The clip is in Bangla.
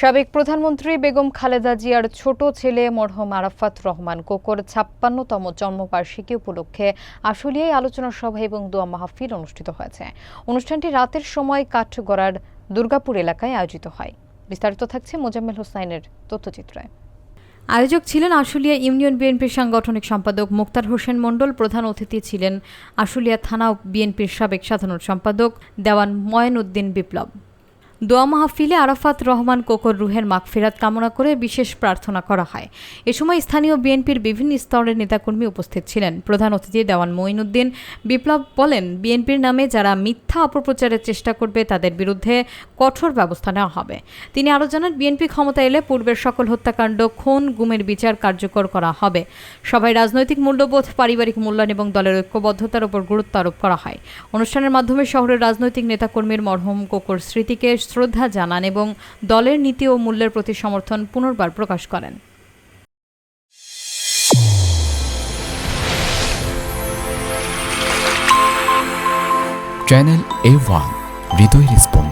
সাবেক প্রধানমন্ত্রী বেগম খালেদা জিয়ার ছোট ছেলে মরহুম আরাফাত রহমান কোকোর ৫৬তম জন্মবার্ষিকী উপলক্ষে আশুলিয়ায় আলোচনা সভা এবং দোয়া মাহফিল অনুষ্ঠিত হয়েছে। অনুষ্ঠানটি রাতের সময় কাঠগড়ার দুর্গাপুর এলাকায় আয়োজিত হয়। বিস্তারিত থাকছে মোজাম্মেল হোসাইনের তথ্যচিত্রে। আয়োজক ছিলেন আশুলিয়া ইউনিয়ন বিএনপির সাংগঠনিক সম্পাদক মোক্তার হোসেন মণ্ডল। প্রধান অতিথি ছিলেন আশুলিয়া থানা বিএনপির সাবেক সাধারণ সম্পাদক দেওয়ান ময়নউদ্দিন বিপ্লব। দোয়া মাহফিলে আরাফাত রহমান কোকোর রুহের মাগফিরাত কামনা করে বিশেষ প্রার্থনা করা হয়। এ সময় স্থানীয় বিএনপির বিভিন্ন স্তরের নেতাকর্মী উপস্থিত ছিলেন। প্রধান অতিথি দেওয়ান মঈনুদ্দিন বিপ্লব বলেন, বিএনপির নামে যারা মিথ্যা অপপ্রচারের চেষ্টা করবে তাদের বিরুদ্ধে কঠোর ব্যবস্থা নেওয়া হবে। তিনি আরও জানান, বিএনপি ক্ষমতা এলে পূর্বের সকল হত্যাকাণ্ড, খুন, গুমের বিচার কার্যকর করা হবে। সভায় রাজনৈতিক মূল্যবোধ, পারিবারিক মূল্যায়ন এবং দলের ঐক্যবদ্ধতার উপর গুরুত্ব আরোপ করা হয়। অনুষ্ঠানের মাধ্যমে শহরের রাজনৈতিক নেতাকর্মীর মরহুম কোকোর স্মৃতিকে শ্রদ্ধা জানান এবং দলের নীতি ও মূল্যের প্রতি সমর্থন পুনর্বার প্রকাশ করেন। চ্যানেল A1 হৃদয়ের স্পন্দন।